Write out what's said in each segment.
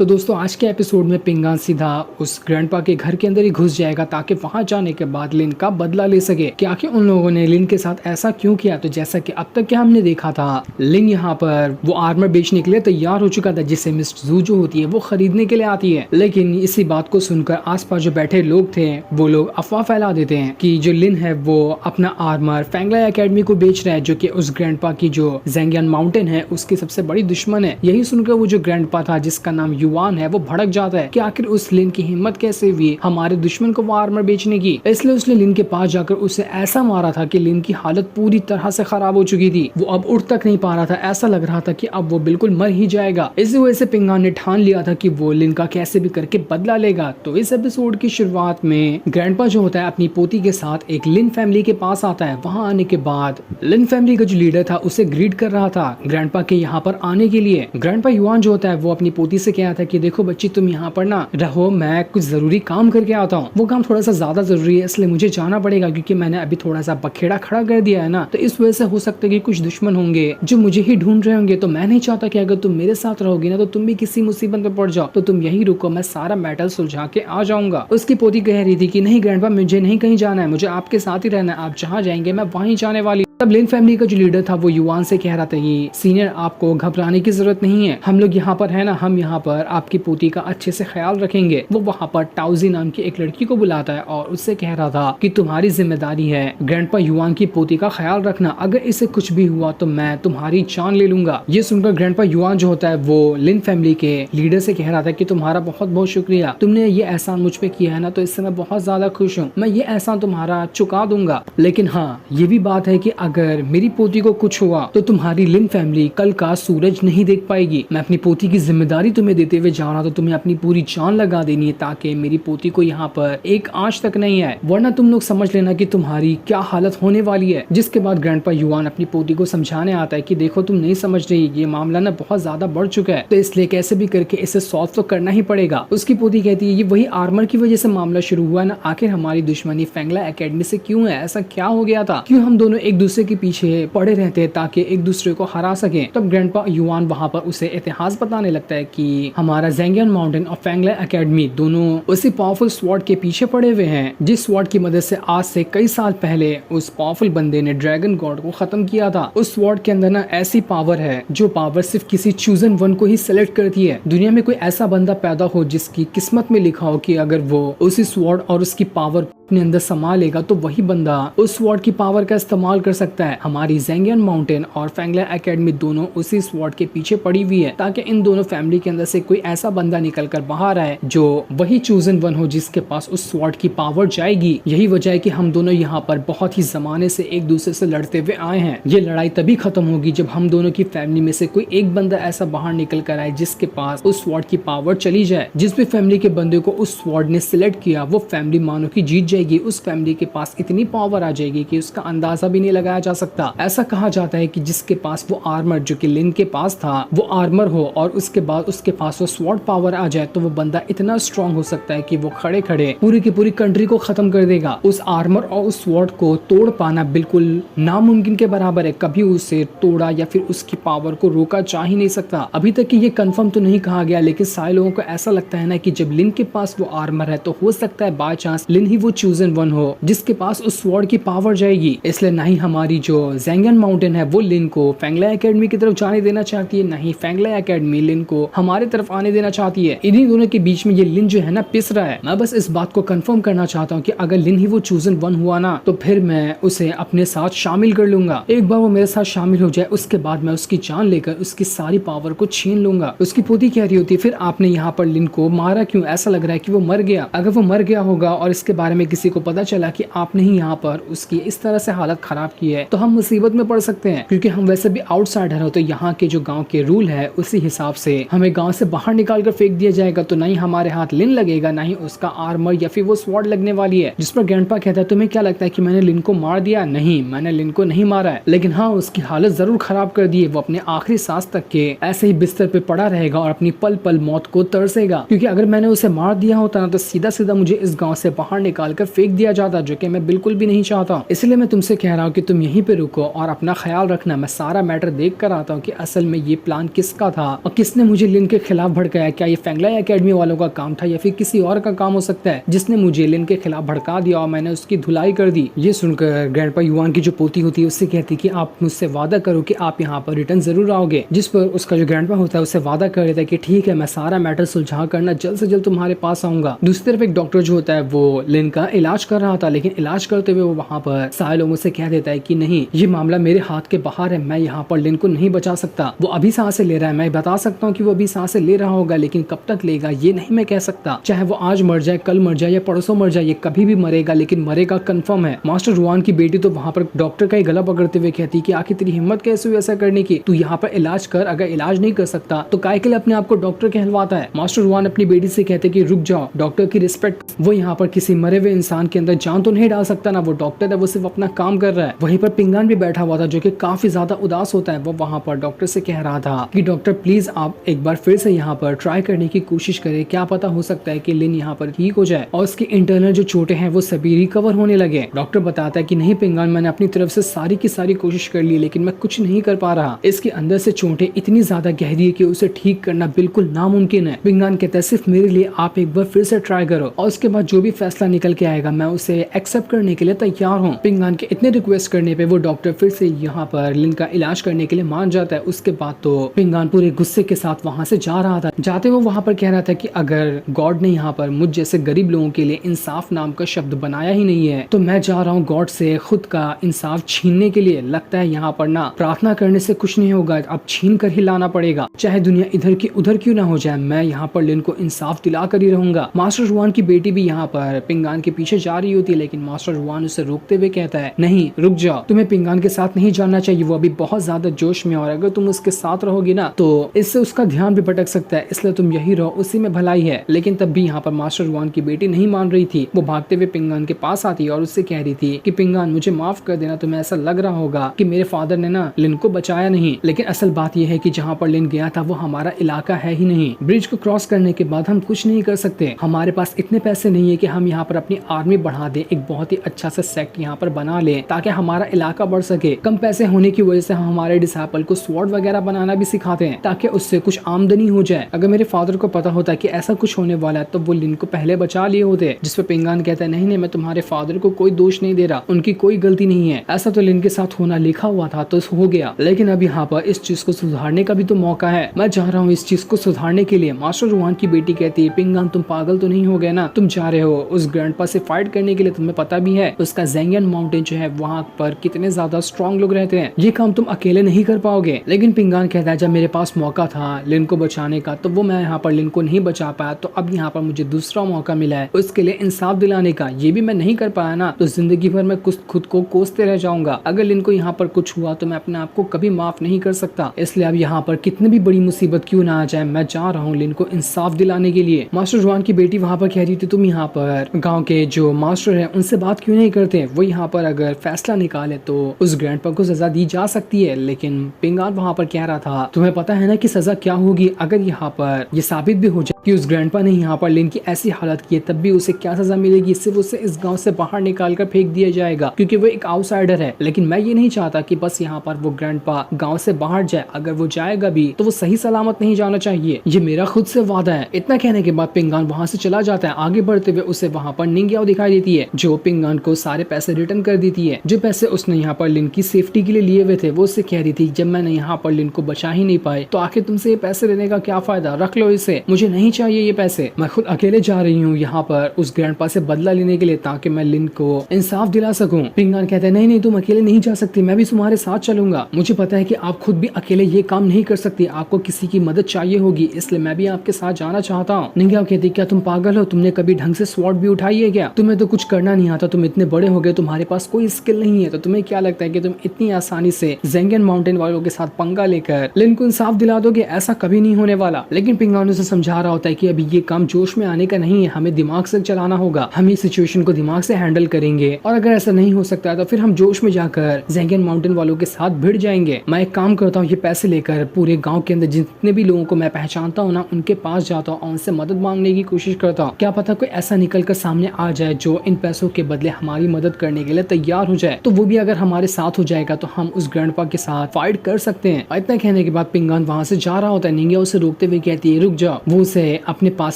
तो दोस्तों आज के एपिसोड में पिंगान सीधा उस ग्रैंडपा के घर के अंदर ही घुस जाएगा ताकि वहां जाने के बाद लिन का बदला ले सके कि आखिर उन लोगों ने लिन के साथ ऐसा क्यों किया। तो जैसा कि अब तक क्या हमने देखा था, लिन यहाँ पर वो आर्मर बेचने के लिए तैयार हो चुका था जिसे मिस जू जो होती है वो खरीदने के लिए आती है। लेकिन इसी बात को सुनकर आसपास जो बैठे लोग थे वो लोग अफवाह फैला देते हैं कि जो लिन है वो अपना आर्मर फैंगलाई एकेडमी को बेच रहा है, जो कि उस ग्रैंडपा की जो ज़ेंगियन माउंटेन है उसकी सबसे बड़ी दुश्मन है। यही सुनकर वो जो ग्रैंडपा था जिसका नाम युवान है वो भड़क जाता है कि आखिर उस लिन की हिम्मत कैसे हुई हमारे दुश्मन को वो आर्मर बेचने की। इसलिए उसने लिन के पास जाकर उसे ऐसा मारा था कि लिन की हालत पूरी तरह से खराब हो चुकी थी। वो अब उठ तक नहीं पा रहा था, ऐसा लग रहा था कि अब वो बिल्कुल मर ही जाएगा। इसी वजह से पिंगान ने ठान लिया था कि वो लिन का कैसे भी करके बदला लेगा। तो इस एपिसोड की शुरुआत में ग्रैंडपा जो होता है अपनी पोती के साथ एक लिन फैमिली के पास आता है। वहां आने के बाद लिन फैमिली का जो लीडर था उसे ग्रीट कर रहा था ग्रैंडपा के यहाँ पर आने के लिए। ग्रैंडपा युवान जो होता है वो अपनी पोती से कहा था कि देखो बच्ची, तुम यहाँ पर ना रहो, मैं कुछ जरूरी काम करके आता हूँ। वो काम थोड़ा सा ज्यादा जरूरी है इसलिए मुझे जाना पड़ेगा क्योंकि मैंने अभी थोड़ा सा बखेड़ा खड़ा कर दिया है ना, तो इस वजह से हो सकता है कि कुछ दुश्मन होंगे जो मुझे ही ढूंढ रहे होंगे। तो मैं नहीं चाहता कि अगर तुम मेरे साथ रहोगी ना तो तुम भी किसी मुसीबत में पड़ जाओ, तो तुम यही रुको, मैं सारा मैटर सुलझा के आ जाऊंगा। उसकी पोती कह रही थी कि नहीं ग्रैंडपा, मुझे नहीं कहीं जाना है, मुझे आपके साथ ही रहना है, आप जहाँ जाएंगे मैं वहीं जाने वाली। तब लिन फैमिली का जो लीडर था वो युवान से कह रहा था कि सीनियर, आपको घबराने की जरूरत नहीं है, हम लोग यहाँ पर है ना, हम यहाँ पर आपकी पोती का अच्छे से ख्याल रखेंगे। वो वहाँ पर टाउजी नाम की एक लड़की को बुलाता है और उससे कह रहा था कि तुम्हारी जिम्मेदारी है ग्रैंडपा युवान की पोती का ख्याल रखना, अगर इसे कुछ भी हुआ तो मैं तुम्हारी जान ले लूंगा। ये सुनकर ग्रैंडपा युवान जो होता है वो लिन फैमिली के लीडर से कह रहा था कि तुम्हारा बहुत बहुत शुक्रिया, तुमने ये एहसान मुझ पे किया है ना, तो इससे मैं बहुत ज्यादा खुश हूँ, मैं ये एहसान तुम्हारा चुका दूंगा। लेकिन हाँ, ये भी बात है कि अगर मेरी पोती को कुछ हुआ तो तुम्हारी लिन फैमिली कल का सूरज नहीं देख पाएगी। मैं अपनी पोती की जिम्मेदारी तुम्हें देते हुए जा रहा, तो तुम्हें अपनी पूरी जान लगा देनी है ताकि मेरी पोती को यहाँ पर एक आंच तक नहीं आए, वरना तुम लोग समझ लेना कि तुम्हारी क्या हालत होने वाली है। जिसके बाद ग्रैंडपा युवान अपनी पोती को समझाने आता है कि देखो तुम नहीं समझ रही, ये मामला ना बहुत ज्यादा बढ़ चुका है, तो इसलिए कैसे भी करके इसे सॉल्व तो करना ही पड़ेगा। उसकी पोती कहती है ये वही आर्मर की वजह से मामला शुरू हुआ ना, आखिर हमारी दुश्मनी फैंगलाई एकेडमी से क्यों है, ऐसा क्या हो गया था, क्यों हम दोनों एक दूसरे के पीछे पड़े रहते हैं ताकि एक दूसरे को हरा सके। तब ग्रैंडपा युवान वहाँ पर उसे इतिहास बताने लगता है कि हमारा ज़ेंगियन माउंटेन और फैंगलाई एकेडमी दोनों उसी पावरफुल स्वॉर्ड के पीछे पड़े हुए हैं जिस स्वॉर्ड की मदद से आज से कई साल पहले उस पावरफुल बंदे ने ड्रैगन गॉड को खत्म किया था। उस स्वॉर्ड के अंदर ना ऐसी पावर है जो पावर सिर्फ किसी चूजन वन को ही सिलेक्ट करती है। दुनिया में कोई ऐसा बंदा पैदा हो जिसकी किस्मत में लिखा हो कि अगर वो उसी स्वॉर्ड और उसकी पावर अपने अंदर समा लेगा तो वही बंदा उस स्वॉर्ड की पावर का इस्तेमाल कर सकता है। हमारी ज़ेंगियन माउंटेन और फैंगलाई एकेडमी दोनों उसी स्वॉर्ड के पीछे पड़ी हुई है ताकि इन दोनों फैमिली के अंदर से कोई ऐसा बंदा निकल कर बाहर आए जो वही चूजन वन हो जिसके पास उस स्वॉर्ड की पावर जाएगी। यही वजह है कि हम दोनों यहाँ पर बहुत ही जमाने से एक दूसरे से लड़ते हुए आए हैं। ये लड़ाई तभी खत्म होगी जब हम दोनों की फैमिली में से कोई एक बंदा ऐसा बाहर निकल कर आए जिसके पास उस स्वॉर्ड की पावर चली जाए। जिस भी फैमिली के बंदे को उस स्वॉर्ड ने सिलेक्ट किया वो फैमिली मानो की जीत जाएगी। उस फैमिली के पास इतनी पावर आ जाएगी कि उसका अंदाजा भी नहीं लगाया जा सकता। ऐसा कहा जाता है कि जिसके पास वो आर्मर जो कि लिन के पास था वो आर्मर हो और उसके बाद उसके पास वो स्वॉर्ड पावर आ जाए तो वो बंदा इतना स्ट्रांग हो सकता है कि वो खड़े खड़े पूरी की पूरी कंट्री को खत्म कर देगा। उस आर्मर और उस स्वॉर्ड को तोड़ पाना बिल्कुल नामुमकिन के बराबर है। कभी उसे तोड़ा या फिर उसकी पावर को रोका जा ही नहीं सकता। अभी तक कि ये कंफर्म तो नहीं कहा गया, लेकिन सारे लोगों को ऐसा लगता है ना कि जब लिन के पास वो आर्मर है तो हो सकता है बाय चांस लिन ही वो चूजन वन हो जिसके पास उस स्वॉर्ड की पावर जाएगी। इसलिए ना ही हमारी जो ज़ेंगियन माउंटेन है वो लिन को फैंगलाई एकेडमी की तरफ जाने देना चाहती है, नहीं फैंगलाई एकेडमी लिन को हमारे तरफ आने देना चाहती है। इन्हीं दोनों के बीच में ये लिन जो है ना पिस रहा है। मैं बस इस बात को कंफर्म करना चाहता हूँ कि अगर लिन ही वो चूजन वन हुआ ना तो फिर मैं उसे अपने साथ शामिल कर लूंगा। एक बार वो मेरे साथ शामिल हो जाए उसके बाद मैं उसकी जान लेकर उसकी सारी पावर को छीन लूंगा। उसकी पोती कह रही होती है फिर आपने यहाँ पर लिन को मारा क्यों, ऐसा लग रहा है कि वो मर गया। अगर वो मर गया होगा और इसके बारे में किसी को पता चला कि आपने ही यहाँ पर उसकी इस तरह से हालत खराब की है तो हम मुसीबत में पड़ सकते हैं, क्योंकि हम वैसे भी आउटसाइडर हो। तो यहाँ के जो गांव के रूल है उसी हिसाब से हमें गांव से बाहर निकाल कर फेंक दिया जाएगा। तो नहीं हमारे हाथ लिन लगेगा, ना ही उसका आर्मर या फिर वो स्वॉर्ड लगने वाली है। जिस पर ग्रैंडपा कहता है तुम्हें क्या लगता है कि मैंने लिन को मार दिया? नहीं, मैंने लिन को नहीं मारा है, लेकिन हाँ उसकी हालत जरूर खराब कर दी है। वो अपने आखिरी सांस तक के ऐसे ही बिस्तर पे पड़ा रहेगा और अपनी पल पल मौत को तरसेगा, क्योंकि अगर मैंने उसे मार दिया होता ना तो सीधा सीधा मुझे इस गाँव से बाहर निकाल निकालकर फेंक दिया जाता, जो कि मैं बिल्कुल भी नहीं चाहता। इसलिए मैं तुमसे कह रहा हूँ कि तुम यहीं पे रुको और अपना ख्याल रखना। मैं सारा मैटर देख कर आता हूँ कि असल में ये प्लान किसका था और किसने मुझे लिन के खिलाफ भड़काया। क्या ये फेंगलाई एकेडमी वालों का काम था या फिर किसी और का काम हो सकता है जिसने मुझे लिन के खिलाफ भड़का दिया और मैंने उसकी धुलाई कर दी। ये सुनकर ग्रैंडपा युआन की जो पोती होती है उससे कहती कि आप मुझसे वादा करो कि आप यहाँ पर रिटर्न जरूर आओगे। जिस पर उसका जो ग्रैंडपा होता है उससे वादा कर देता है कि ठीक है, मैं सारा मैटर सुलझा करना जल्द से जल्द तुम्हारे पास आऊंगा। दूसरी तरफ एक डॉक्टर जो होता है वो लिन का इलाज कर रहा था, लेकिन इलाज करते हुए वो वहाँ पर सारे लोगों से कह देता है कि नहीं, ये मामला मेरे हाथ के बाहर है, मैं यहाँ पर लिन को नहीं बचा सकता। वो अभी सांसें ले रहा है, मैं बता सकता हूँ कि वो अभी सांसें ले रहा होगा, लेकिन कब तक लेगा ये नहीं मैं कह सकता। चाहे वो आज मर जाए, कल मर जाए या परसों मर जाए, ये कभी भी मरेगा, लेकिन मरेगा कंफर्म है। मास्टर रुआन की बेटी तो वहाँ पर डॉक्टर का ही गला पकड़ते हुए कहती कि आखिर तेरी हिम्मत कैसे हुई ऐसा करने की, तू यहाँ पर इलाज कर, अगर इलाज नहीं कर सकता तो काय के लिए अपने आप को डॉक्टर कहलवाता है। मास्टर रुआन अपनी बेटी से कहते कि रुक जाओ, डॉक्टर की रिस्पेक्ट, वो यहाँ पर किसी मरे हुए इंसान के अंदर जान तो नहीं डाल सकता ना, वो डॉक्टर है, वो सिर्फ अपना काम कर रहा है। वहीं पर पिंगान भी बैठा हुआ था जो कि काफी ज्यादा उदास होता है। वो वहाँ पर डॉक्टर से कह रहा था कि डॉक्टर प्लीज आप एक बार फिर से यहाँ पर ट्राई करने की कोशिश करें, क्या पता हो सकता है कि लिन यहाँ पर ठीक हो जाए और उसकी इंटरनल जो चोटें हैं वो सभी रिकवर होने लगे। डॉक्टर बताता है कि नहीं पिंगान, मैंने अपनी तरफ से सारी की सारी कोशिश कर ली, लेकिन मैं कुछ नहीं कर पा रहा। इसके अंदर से चोटें इतनी ज्यादा गहरी है कि उसे ठीक करना बिल्कुल नामुमकिन है। पिंगान कहता है सिर्फ मेरे लिए आप एक बार फिर से ट्राई करो और उसके बाद जो भी फैसला निकल के आएगा मैं उसे एक्सेप्ट करने के लिए तैयार हूँ। पिंगान के इतने रिक्वेस्ट करने पे वो डॉक्टर फिर से यहाँ पर लिन का इलाज करने के लिए मान जाता है। उसके बाद तो पिंगान पूरे गुस्से के साथ वहाँ से जा रहा था। जाते वो वहाँ पर कह रहा था कि अगर गॉड ने यहाँ पर मुझ जैसे गरीब लोगों के लिए इंसाफ नाम का शब्द बनाया ही नहीं है तो मैं जा रहा हूँ गॉड से खुद का इंसाफ छीनने के लिए। लगता है यहाँ पर ना प्रार्थना करने से कुछ नहीं होगा, अब छीन कर ही लाना पड़ेगा, चाहे दुनिया इधर की उधर क्यों ना हो जाए, मैं यहाँ पर लिन को इंसाफ दिला कर ही रहूंगा। मास्टर रुआन की बेटी भी यहाँ पर पिंगान के पीछे जा रही होती है, लेकिन मास्टर रुआन उसे रोकते हुए कहता है नहीं रुक जाओ, तुम्हें पिंगान के साथ नहीं जाना चाहिए, वो अभी बहुत ज्यादा जोश में, और अगर तुम उसके साथ रहोगी ना तो इससे उसका ध्यान भी भटक सकता है, इसलिए तुम यही रहो, उसी में भलाई है। लेकिन तब भी यहाँ पर मास्टर रुआन की बेटी नहीं मान रही थी। वो भागते हुए पिंगान के पास आती और उससे कह रही थी कि पिंगान मुझे माफ कर देना, तुम्हें ऐसा लग रहा होगा कि मेरे फादर ने ना लिन को बचाया नहीं, लेकिन असल बात यह है कि जहाँ पर लिन गया था वो हमारा इलाका है ही नहीं। ब्रिज को क्रॉस करने के बाद हम कुछ नहीं कर सकते, हमारे पास इतने पैसे नहीं है कि हम यहाँ पर अपनी आर्मी बढ़ा दे, एक बहुत ही अच्छा सा सेक्ट यहाँ पर बना ले ताकि हमारा इलाका बढ़ सके। कम पैसे होने की वजह से हम हमारे डिसाइपल को स्वॉर्ड वगैरह बनाना भी सिखाते हैं ताकि उससे कुछ आमदनी हो जाए। अगर मेरे फादर को पता होता कि ऐसा कुछ होने वाला है तो वो लिन को पहले बचा लिए होते। जिस पे पिंगान कहता है नहीं नहीं, मैं तुम्हारे फादर को कोई दोष नहीं दे रहा, उनकी कोई गलती नहीं है, ऐसा तो लिन के साथ होना लिखा हुआ था तो हो गया, लेकिन अब यहाँ पर इस चीज को सुधारने का भी तो मौका है, मैं चाह रहा हूँ इस चीज को सुधारने के लिए। मास्टर रुआन की बेटी कहती है पिंगान तुम पागल तो नहीं हो गए ना, तुम जा रहे हो उस ग्रैंडपा से फाइट करने के लिए, तुम्हें पता भी है उसका ज़ेंगियन माउंटेन जो है वहाँ पर कितने ज्यादा स्ट्रॉन्ग लोग रहते हैं, ये काम तुम अकेले नहीं कर पाओगे। लेकिन पिंगान कहता है जब मेरे पास मौका था लिन को बचाने का तो वो मैं यहाँ पर लिन को नहीं बचा पाया, तो अब यहाँ पर मुझे दूसरा मौका मिला है उसके लिए इंसाफ दिलाने का, ये भी मैं नहीं कर पाया ना तो जिंदगी भर मैं खुद को कोसते रह जाऊंगा। अगर लिन को यहाँ पर कुछ हुआ तो मैं अपने आप को कभी माफ नहीं कर सकता, इसलिए अब यहाँ पर कितनी भी बड़ी मुसीबत क्यों ना आ जाए मैं जा रहा हूँ लिन को इंसाफ दिलाने के लिए। मास्टर रुआन की बेटी वहाँ पर कह रही थी तुम यहाँ पर गाँव के जो मास्टर है उनसे बात क्यों नहीं करते, वो यहाँ पर अगर फैसला निकाले तो उस ग्रैंडपा को सजा दी जा सकती है। लेकिन पिंगान वहाँ पर कह रहा था तुम्हें पता है ना कि सजा क्या होगी, अगर यहाँ पर ये साबित भी हो जाए कि उस ग्रैंडपा ने यहाँ पर लिन की ऐसी हालत की है तब भी उसे क्या सजा मिलेगी, सिर्फ उसे इस गांव से बाहर निकाल कर फेंक दिया जाएगा क्योंकि वो एक आउटसाइडर है। लेकिन मैं ये नहीं चाहता कि बस यहाँ पर वो ग्रैंडपा गांव से बाहर जाए, अगर वो जाएगा भी तो वो सही सलामत नहीं जाना चाहिए, ये मेरा खुद से वादा है। इतना कहने के बाद पिंगान वहाँ से चला जाता है। आगे बढ़ते हुए उसे वहाँ पर निंग्याओ दिखाई देती है जो पिंगान को सारे पैसे रिटर्न कर देती है, जो पैसे उसने यहाँ पर लिन की सेफ्टी के लिए लिए हुए थे। वो उससे कह रही थी जब मैंने यहाँ पर लिन को बचा ही नहीं पाए तो आखिर तुमसे ये पैसे लेने का क्या फायदा, रख लो इसे, मुझे नहीं चाहिए ये पैसे, मैं खुद अकेले जा रही हूँ यहाँ पर उस ग्रैंडपा से बदला लेने के लिए ताकि मैं लिन को इंसाफ दिला सकूं। पिंगान कहते हैं नहीं नहीं तुम अकेले नहीं जा सकती, मैं भी तुम्हारे साथ चलूंगा, मुझे पता है कि आप खुद भी अकेले ये काम नहीं कर सकती, आपको किसी की मदद चाहिए होगी, इसलिए मैं भी आपके साथ जाना चाहता हूँ। निंग्याओ कहती क्या तुम पागल हो, तुमने कभी ढंग से स्वॉर्ड भी उठाई है क्या, तुम्हें तो कुछ करना नहीं आता, तुम इतने बड़े हो गए, तुम्हारे पास कोई स्किल नहीं है, तो तुम्हें क्या लगता है कि तुम इतनी आसानी से ज़ेंगियन माउंटेन वालों के साथ पंगा लेकर लिन को इंसाफ दिला दोगे, ऐसा कभी नहीं होने वाला। लेकिन पिंगान उसे समझा रहा होता है कि अभी ये काम जोश में आने का नहीं है, हमें दिमाग से चलाना होगा, हम इस सिचुएशन को दिमाग से हैंडल करेंगे और अगर ऐसा नहीं हो सकता तो फिर हम जोश में जाकर ज़ेंगियन माउंटेन वालों के साथ भिड़ जाएंगे। मैं एक काम करता हूँ, ये पैसे लेकर पूरे गांव के अंदर जितने भी लोगों को मैं पहचानता हूँ ना उनके पास जाता हूँ और उनसे मदद मांगने की कोशिश करता हूँ, क्या पता कोई ऐसा निकल कर सामने आ जाए जो इन पैसों के बदले हमारी मदद करने के लिए तैयार हो जाए, तो वो भी अगर हमारे साथ हो जाएगा तो हम उस ग्रैंडपा के साथ फाइट कर सकते हैं। इतना कहने के बाद पिंगान वहां से जा रहा होता है। निंगिया उसे रोकते हुए कहती है रुक जाओ। वो उसे अपने पास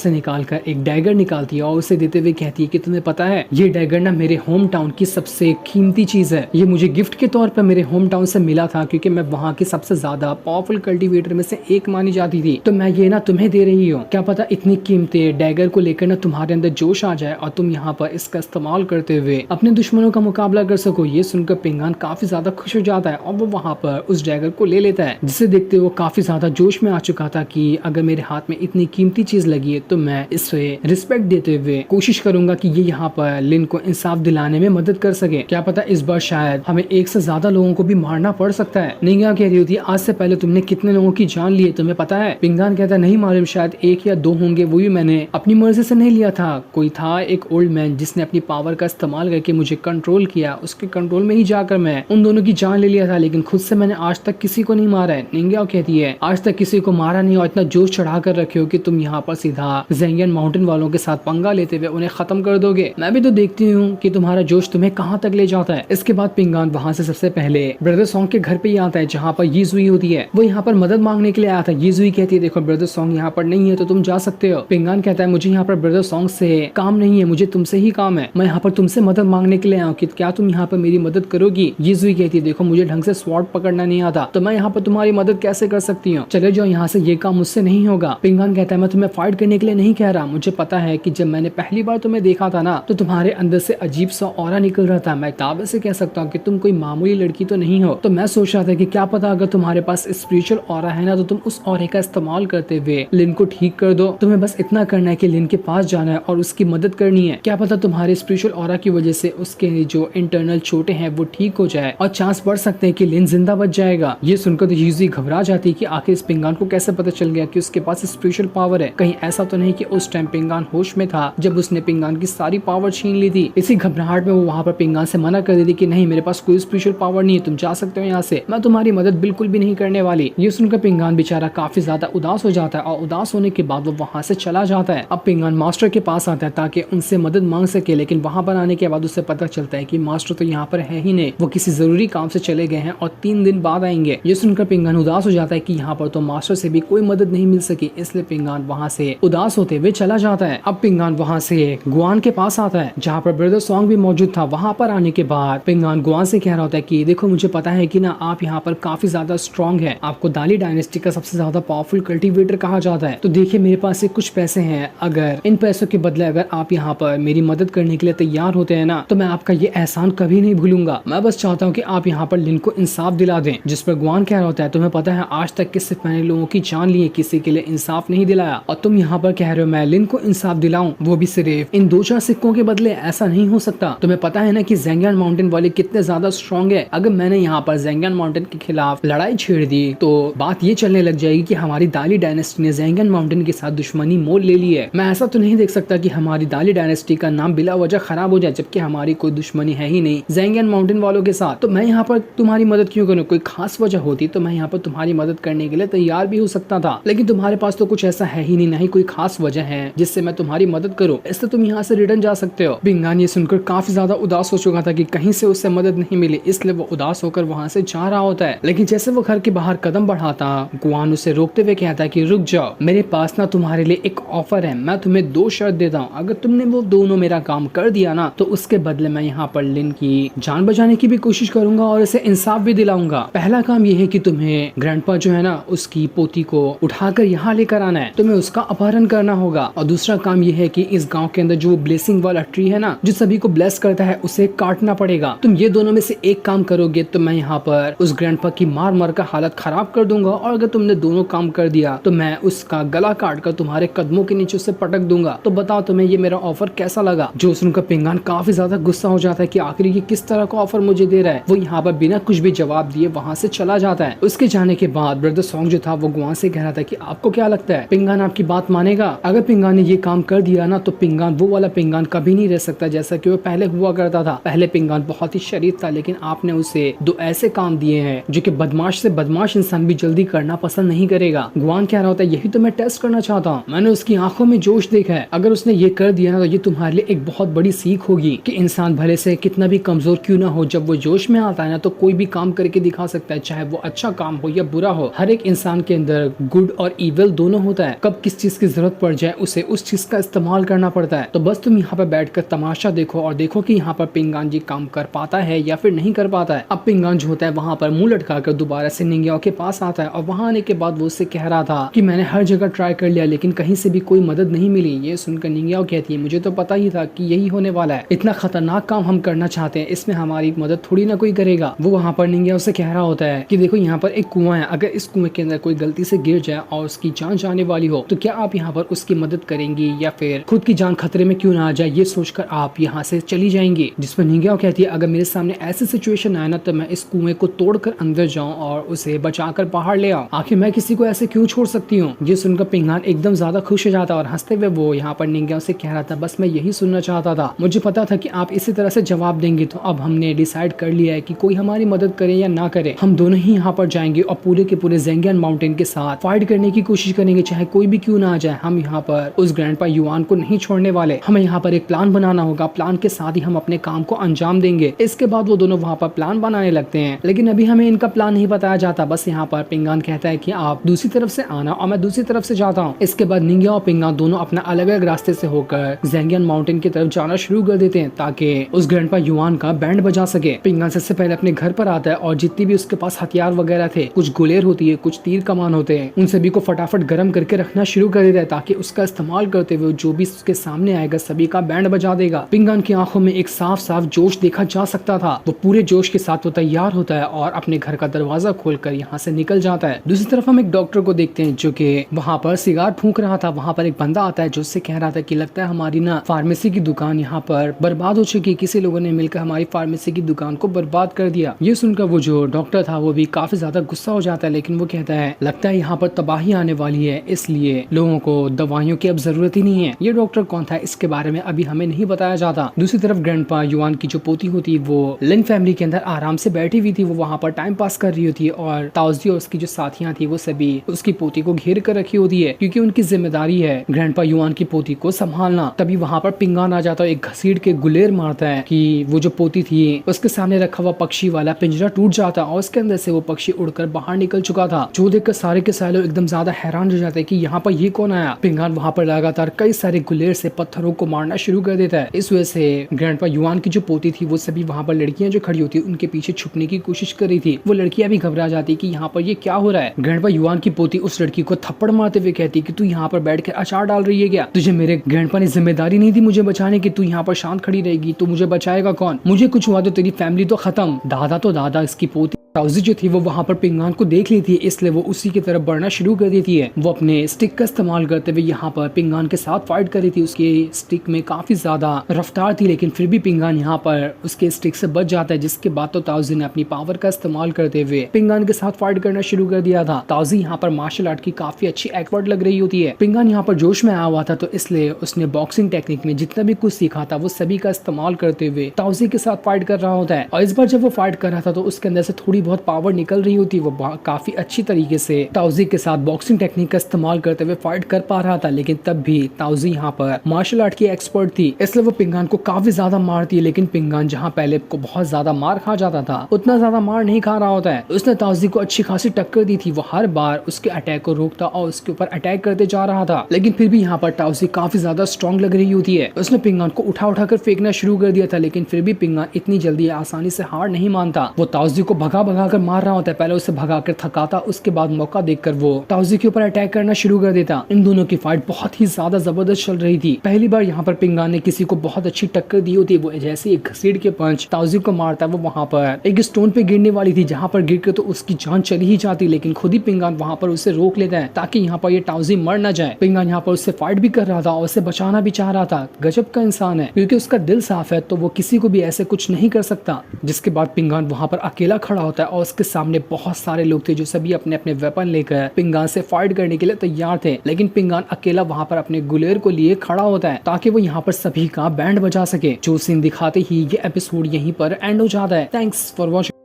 से निकालकर एक डैगर निकालती है और उसे देते हुए कहती है कि तुम्हें पता है ये डैगर ना मेरे होम टाउन की सबसे कीमती चीज है। ये मुझे गिफ्ट के तौर पर मेरे होम टाउन से मिला था क्योंकि मैं वहाँ की सबसे ज्यादा पावरफुल कल्टीवेटर में से एक मानी जाती थी। तो मैं ये ना तुम्हें दे रही हूँ। क्या पता इतनी कीमती डैगर को लेकर ना तुम्हारे अंदर जोश आ जाए और तुम यहाँ पर इसका इस्तेमाल करते हुए अपने दुश्मनों का मुकाबला कर सको। ये सुनकर पिंगान काफी ज्यादा खुश हो जाता है और वो वहाँ पर उस डैगर को ले लेता है, जिसे देखते वो काफी ज्यादा जोश में आ चुका था कि अगर मेरे हाथ में इतनी कीमती चीज लगी है तो मैं इसे रिस्पेक्ट देते हुए कोशिश करूंगा कि ये यहाँ पर लिन को इंसाफ दिलाने में मदद कर सके। क्या पता इस बार शायद हमें एक से ज्यादा लोगों को भी मारना पड़ सकता है। निंगिया कह रही होती है आज से पहले तुमने कितने लोगों की जान ली है तुम्हें पता है? पिंगान कहता है नहीं मालूम, शायद एक या दो होंगे, वो भी मैंने अपनी मर्जी से नहीं लिया था। कोई था एक ओल्ड मैन जिसने अपनी पावर का इस्तेमाल करके मुझे कंट्रोल किया, उसके कंट्रोल में ही जाकर मैं उन दोनों की जान ले लिया था, लेकिन खुद से मैंने आज तक किसी को नहीं मारा है। निंगिया कहती है आज तक किसी को मारा नहीं और इतना जोश चढ़ा कर रखे हो कि तुम यहाँ पर सीधा ज़ेंगियन माउंटेन वालों के साथ पंगा लेते हुए उन्हें खत्म कर दोगे। मैं भी तो देखती हूँ कि तुम्हारा जोश तुम्हें कहाँ तक ले जाता है। इसके बाद पिंगान वहाँ से सबसे पहले ब्रदर सॉन्ग के घर पे ही आता है जहाँ पर यीजुई होती है। वो यहाँ पर मदद मांगने के लिए आया था। यीजुई कहती है देखो ब्रदर सॉन्ग यहाँ पर नहीं है तो तुम जा सकते हो। पिंगान कहता है मुझे यहाँ पर ब्रदर सॉन्ग से काम नहीं है, मुझे तुमसे ही काम है। मैं यहाँ पर तुमसे मदद मांगने के लिए आया हूँ कि क्या तुम यहाँ पर मेरी मदद करोगी? यीजुई कहती है देखो मुझे ढंग से स्वॉर्ड पकड़ना नहीं आता तो मैं यहाँ पर तुम्हारी मदद कैसे कर सकती हूँ, चले जाओ यहाँ से, ये काम मुझसे नहीं होगा। पिंगान कहता है मैं तुम्हें फाइट करने के लिए नहीं कह रहा, मुझे पता है कि जब मैंने पहली बार तुम्हें देखा था ना तो तुम्हारे अंदर से अजीब सा ऑरा निकल रहा था। मैं दावे से कह सकता हूँ कि तुम कोई मामूली लड़की तो नहीं हो। तो मैं सोच रहा था कि क्या पता अगर तुम्हारे पास स्पिरिचुअल ऑरा है ना तो तुम उस ऑरे का इस्तेमाल करते हुए लिन को ठीक कर दो। तुम्हें बस इतना करना है कि लिन के पास जाना है और उसकी मदद करनी है। क्या पता तुम्हारे स्पिरिचुअल ऑरा की वजह से उसके जो इंटरनल चोटें हैं वो ठीक हो जाए और चांस बढ़ सकते हैं कि लिन जिंदा बच जाएगा। ये सुनकर तो यीजुई घबरा जाती है कि आखिर इस पिंगान को कैसे पता चल गया कि उसके पास स्पिरिचुअल पावर है। कहीं ऐसा तो नहीं कि उस टाइम पिंगान होश में था जब उसने पिंगान की सारी पावर छीन ली थी। इसी घबराहट में वो वहाँ पर पिंगान से मना कर देती कि नहीं मेरे पास कोई स्पिरिचुअल पावर नहीं है, तुम जा सकते हो यहाँ से, मैं तुम्हारी मदद बिल्कुल भी नहीं करने वाली। ये सुनकर पिंगान बेचारा काफी ज्यादा उदास हो जाता है और उदास होने के बाद वो वहाँ से चला जाता है। अब पिंगान मास्टर के पास आता है ताकि उनसे मदद मांग सके, लेकिन वहाँ पर आने के बाद उसे पता चलता है कि मास्टर तो यहाँ पर है ही नहीं, वो किसी जरूरी काम से चले गए हैं और 3 दिन बाद आएंगे। ये सुनकर पिंगान उदास हो जाता है कि यहाँ पर तो मास्टर से भी कोई मदद नहीं मिल सकी, इसलिए पिंगान वहाँ से उदास होते हुए चला जाता है। अब पिंगान वहाँ से गुआन के पास आता है जहाँ पर ब्रदर सॉन्ग भी मौजूद था। वहाँ पर आने के बाद पिंगान गुआन से कह रहा होता है कि देखो मुझे पता है कि ना आप यहाँ पर काफी ज्यादा स्ट्रॉन्ग है, आपको दाली डायनेस्टी का सबसे ज्यादा पावरफुल कल्टीवेटर कहा जाता है, तो देखिए मेरे पास से कुछ पैसे हैं, अगर इन पैसों के बदले अगर आप यहाँ पर मेरी मदद करने के लिए तैयार होते हैं ना तो मैं आपका ये एहसान कभी नहीं भूलूंगा। मैं बस चाहता हूँ कि आप यहाँ पर लिन को इंसाफ दिला दें। जिस पर गुआन कह रहा होता है तुम्हें पता है आज तक के सिर्फ मैंने लोगों की जान ली है, किसी के लिए इंसाफ नहीं दिलाया, और तुम यहाँ पर कह रहे हो मैं लिन को इंसाफ दिलाऊं, वो भी सिर्फ इन 2-4 सिक्कों के बदले? ऐसा नहीं हो सकता। तुम्हें पता है ना कि ज़ेंगियन माउंटेन वाले कितने ज्यादा स्ट्रॉन्ग है। अगर मैंने यहाँ पर ज़ेंगियन माउंटेन के खिलाफ लड़ाई छेड़ दी तो बात ये चलने लग जाएगी कि हमारी दाली डायनेस्टी ने ज़ेंगियन माउंटेन के साथ दुश्मनी मोल ले ली है। मैं ऐसा तो नहीं देख सकता कि हमारी दाली डायनेस्टी का नाम बिला वजह खराब हो जाए, जबकि हमारी कोई दुश्मनी है ही नहीं ज़ेंगियन माउंटेन वालों के साथ। तो मैं यहाँ पर तुम्हारी मदद क्यों करूँ? कोई खास वजह होती तो मैं यहाँ पर तुम्हारी मदद करने के लिए तैयार भी हो सकता था, लेकिन तुम्हारे पास तो कुछ ऐसा है ही नहीं, नहीं कोई खास वजह है जिससे मैं तुम्हारी मदद करूँ, इससे तुम यहाँ से रिटर्न जा सकते हो। पिंगान ये सुनकर काफी ज्यादा उदास हो चुका था कि कहीं से उससे मदद नहीं मिली, इसलिए वो उदास होकर वहाँ से जा रहा होता है। लेकिन जैसे वो घर के बाहर कदम बढ़ाता गुआन उसे रोकते हुए कहता है कि रुक जाओ, मेरे पास ना तुम्हारे लिए एक ऑफर है, मैं तुम्हें 2 शर्त देता हूँ, अगर तुमने वो दोनों मेरा काम कर दिया ना तो उसके बदले मैं यहाँ पर लिन की जान बचाने की भी कोशिश करूंगा और इसे इंसाफ भी दिलाऊंगा। पहला काम यह है कि तुम्हें ग्रैंडपा जो है ना उसकी पोती को उठाकर यहाँ लेकर आना है, तुम्हें उसका अपहरण करना होगा, और दूसरा काम यह है कि इस गाँव के अंदर जो ब्लेसिंग वाला ट्री है ना जो सभी को ब्लेस करता है उसे काटना पड़ेगा। तुम ये दोनों में से एक काम करोगे तो मैं यहाँ पर उस ग्रैंडपा की मार मार कर हालत खराब कर दूंगा, और अगर तुमने दोनों काम कर दिया तो मैं उसका गला काट कर तुम्हारे कदमों के नीचे उसे पटक दूंगा। तो बताओ तुम्हें ये मेरा ऑफर कैसा लगा? जो सुनकर पिंगान काफी ज्यादा गुस्सा हो जाता है कि आखिर ये किस तरह का ऑफर मुझे दे रहा है। वो यहाँ पर बिना कुछ भी जवाब दिए वहाँ से चला जाता है। उसके जाने के बाद ब्रदर सॉन्ग जो था वो गुआन से कह रहा था कि आपको क्या लगता है पिंगान आपकी बात मानेगा? अगर पिंगान ने ये काम कर दिया ना तो पिंगान वो वाला पिंगान कभी नहीं रह सकता जैसा कि वो पहले हुआ करता था। पहले पिंगान बहुत ही शरीफ था, लेकिन आपने उसे 2 ऐसे काम दिए हैं जो कि बदमाश से बदमाश इंसान भी जल्दी करना पसंद नहीं करेगा। गुआन कह रहा होता है यही तो मैं टेस्ट करना चाहता हूँ, मैंने उसकी आंखों में जोश देखा है, अगर उसने ये कर दिया ना तो ये तुम्हारे लिए एक बहुत बड़ी सीख होगी कि इंसान भले से कितना भी कमजोर क्यों ना हो, जब वो जोश में आता है ना तो कोई भी काम करके दिखा सकता है, चाहे वो अच्छा काम हो या बुरा हो। हर एक इंसान के अंदर गुड और इविल दोनों होता है। कब किस चीज की जरूरत पड़ जाए उसे उस चीज का इस्तेमाल करना पड़ता है। तो बस तुम यहाँ पर बैठकर तमाशा देखो और देखो कि यहाँ पर पिंगान जी काम कर पाता है या फिर नहीं कर पाता है। अब पिंगान जो होता है वहाँ पर मुंह लटका कर दोबारा से निंगियाओ के पास आता है और वहाँ आने के बाद वो उससे कह रहा था कि मैंने हर जगह ट्राई कर लिया लेकिन कहीं से भी कोई मदद नहीं मिली। ये सुनकर निंगियाओ कहती है मुझे तो पता ही था कि यही होने वाला है, इतना खतरनाक काम हम करना चाहते हैं, इसमें हमारी मदद थोड़ी ना कोई करेगा। वो वहाँ पर निंगियाओ से कह रहा होता है कि देखो यहाँ पर एक कुआं है, अगर इस कुएं के अंदर कोई गलती से गिर जाए और उसकी जान जाने वाली हो तो क्या आप यहाँ पर उसकी मदद करेंगी या फिर खुद की जान खतरे में क्यों ना आ जाए, ये सोचकर आप यहाँ से चली जाएंगी। जिसमें निंगियाओ कहती है अगर मेरे सामने ऐसी सिचुएशन आए ना तो मैं इस कुएं को तोड़कर अंदर जाऊं और उसे बचाकर बाहर ले आऊं, आखिर मैं किसी को ऐसे क्यों छोड़ सकती हूँ। ये सुनकर पिंगान एकदम ज्यादा खुश हो जाता और हंसते हुए वो यहाँ पर निंगियाओ से कह रहा था बस मैं यही सुनना चाहता था, मुझे पता था कि आप इसी तरह से जवाब देंगे, तो अब हमने डिसाइड कर लिया है कि कोई हमारी मदद करे या ना करे, हम दोनों ही यहाँ पर जाएंगे और पूरे के पूरे ज़ेंगियन माउंटेन के साथ फाइट करने की कोशिश करेंगे, चाहे कोई भी क्यों ना आ जाए। हम यहाँ पर उस ग्रैंडपा युआन को नहीं छोड़ने वाले, हमें यहाँ पर एक प्लान बनाना होगा, प्लान के साथ ही हम अपने काम को अंजाम देंगे। इसके बाद वो दोनों वहाँ पर प्लान बनाने लगते हैं, लेकिन अभी हमें इनका प्लान नहीं बताया जाता। बस यहाँ पर पिंगान कहता है कि आप दूसरी तरफ से आना और मैं दूसरी तरफ से जाता हूँ। इसके बाद निंगिया और पिंगान दोनों अपना अलग अलग रास्ते से होकर ज़ेंगियन माउंटेन की तरफ जाना शुरू कर देते हैं ताकि उस ग्रैंडपा युआन का बैंड बजा सके। पिंगान सबसे पहले अपने घर पर आता है और जितनी भी उसके पास हथियार वगैरह थे, कुछ गुलेर होती है, कुछ तीर कमान होते हैं, उन सभी को फटाफट गर्म करके रखना शुरू कर देता है ताकि उसका इस्तेमाल करते हुए जो भी उसके सामने आएगा सभी का बैंड बजा देगा। पिंगान की आंखों में एक साफ साफ जोश देखा जा सकता था। वो पूरे जोश के साथ वो तैयार होता है और अपने घर का दरवाजा खोलकर यहाँ से निकल जाता है। दूसरी तरफ हम एक डॉक्टर को देखते हैं जो कि वहाँ पर सिगार फूंक रहा था। वहाँ पर एक बंदा आता है जो उससे कह रहा था कि लगता है हमारी ना फार्मेसी की दुकान यहाँ पर बर्बाद हो चुकी, किसी लोगों ने मिलकर हमारी फार्मेसी की दुकान को बर्बाद कर दिया। ये सुनकर वो जो डॉक्टर था वो भी काफी ज्यादा गुस्सा हो जाता है, लेकिन वो कहता है लगता है यहाँ पर तबाही आने वाली है, इसलिए लोगों को दवाइयों की अब जरूरत ही नहीं है। ये डॉक्टर कौन था इसके बारे में अभी हमें नहीं बताया जाता। दूसरी तरफ ग्रैंडपा युआन की जो पोती होती वो लिन फैमिली के अंदर आराम से बैठी हुई थी, वो वहाँ पर टाइम पास कर रही होती है और ताओजी और उसकी जो साथियां थी वो सभी उसकी पोती को घेर कर रखी होती है क्योंकि उनकी जिम्मेदारी है ग्रैंडपा युआन की पोती को संभालना। तभी वहाँ पर पिंगान आ जाता है, एक घसीट के गुलेर मारता है कि वो जो पोती थी उसके सामने रखा हुआ पक्षी वाला पिंजरा टूट जाता है और उसके अंदर से वो पक्षी उड़कर बाहर निकल चुका था। जो देखकर सारे के सारे लोग एकदम ज्यादा हैरान हो जाते हैं कि यहाँ पर ये कौन आया। पिंगान वहाँ पर लगातार कई सारे गुलेर से पत्थरों को मारना शुरू कर देता है। इस वजह से ग्रैंडपा युआन की जो पोती थी वो सभी वहाँ पर लड़कियां जो खड़ी होती उनके पीछे छुपने की कोशिश कर रही थी। वो लड़कियां भी घबरा जाती कि यहाँ पर ये क्या हो रहा है। ग्रैंडपा युआन की पोती उस लड़की को थप्पड़ मारते हुए कहती कि तू यहाँ पर बैठ कर अचार डाल रही है क्या, तुझे मेरे ग्रैंडपा ने जिम्मेदारी नहीं दी मुझे बचाने की, तू यहाँ पर शांत खड़ी रहेगी तो मुझे बचाएगा कौन, मुझे कुछ हुआ तो तेरी फैमिली तो खत्म। दादा तो दादा, इसकी पोती ताओजी जो थी वो वहाँ पर पिंगान को देख ली थी, इसलिए वो उसी की तरफ बढ़ना शुरू कर देती है। वो अपने स्टिक का इस्तेमाल करते हुए यहाँ पर पिंगान के साथ फाइट कर रही थी। उसके स्टिक में काफी ज्यादा रफ्तार थी लेकिन फिर भी पिंगान यहाँ पर उसके स्टिक से बच जाता है, जिसके बाद तो ताओजी ने अपनी पावर का इस्तेमाल करते हुए पिंगान के साथ फाइट करना शुरू कर दिया था। ताओजी यहाँ पर मार्शल आर्ट की काफी अच्छी एक्सपर्ट लग रही होती है। पिंगान यहाँ पर जोश में आया हुआ था तो इसलिए उसने बॉक्सिंग टेक्निक में जितना भी कुछ सीखा था वो सभी का इस्तेमाल करते हुए ताओजी के साथ फाइट कर रहा होता है। और इस बार जब वो फाइट कर रहा था तो उसके अंदर से थोड़ी बहुत पावर निकल रही होती, वो काफी अच्छी तरीके से ताओजी के साथ बॉक्सिंग टेक्निक का इस्तेमाल करते हुए फाइट कर पा रहा था। लेकिन तब भी ताओजी यहाँ पर मार्शल आर्ट की एक्सपर्ट थी, इसलिए वो पिंगान को काफी ज्यादा मारती है। लेकिन पिंगान जहाँ पहले को बहुत ज्यादा मार खा जाता था उतना ज्यादा मार नहीं खा रहा होता है। उसने ताओजी को अच्छी खासी टक्कर दी थी, वो हर बार उसके अटैक को रोकता और उसके ऊपर अटैक करते जा रहा था। लेकिन फिर भी यहाँ पर ताओजी काफी ज्यादा स्ट्रॉन्ग लग रही होती है। उसने पिंगान को उठा उठा कर फेंकना शुरू कर दिया था, लेकिन फिर भी पिंगान इतनी जल्दी आसानी से हार नहीं मानता। वो ताओजी को भगा भगा कर मार रहा होता है, पहले उसे भगाकर थकाता, उसके बाद मौका देखकर वो ताओजी के ऊपर अटैक करना शुरू कर देता। इन दोनों की फाइट बहुत ही ज्यादा जबरदस्त चल रही थी। पहली बार यहाँ पर पिंगान ने किसी को बहुत अच्छी टक्कर दी होती है। वो जैसे एक घसीट के पंच ताओजी को मारता, वो वहाँ पर एक स्टोन पे गिरने वाली थी जहाँ पर गिर के तो उसकी जान चली ही जाती, लेकिन खुद ही पिंगान वहाँ पर उसे रोक लेता है ताकि यहाँ पर ये ताओजी मर न जाए। पिंगान यहाँ पर उससे फाइट भी कर रहा था और उसे बचाना भी चाह रहा था। गजब का इंसान है, क्योंकि उसका दिल साफ है तो वो किसी को भी ऐसे कुछ नहीं कर सकता। जिसके बाद पिंगान वहाँ पर अकेला खड़ा होता है और उसके सामने बहुत सारे लोग थे जो सभी अपने अपने वेपन लेकर पिंगान से फाइट करने के लिए तैयार थे। लेकिन पिंगान अकेला वहाँ पर अपने गुलेर को लिए खड़ा होता है ताकि वो यहाँ पर सभी का बैंड बजा सके। जो सीन दिखाते ही ये एपिसोड यहीं पर एंड हो जाता है। Thanks for watching.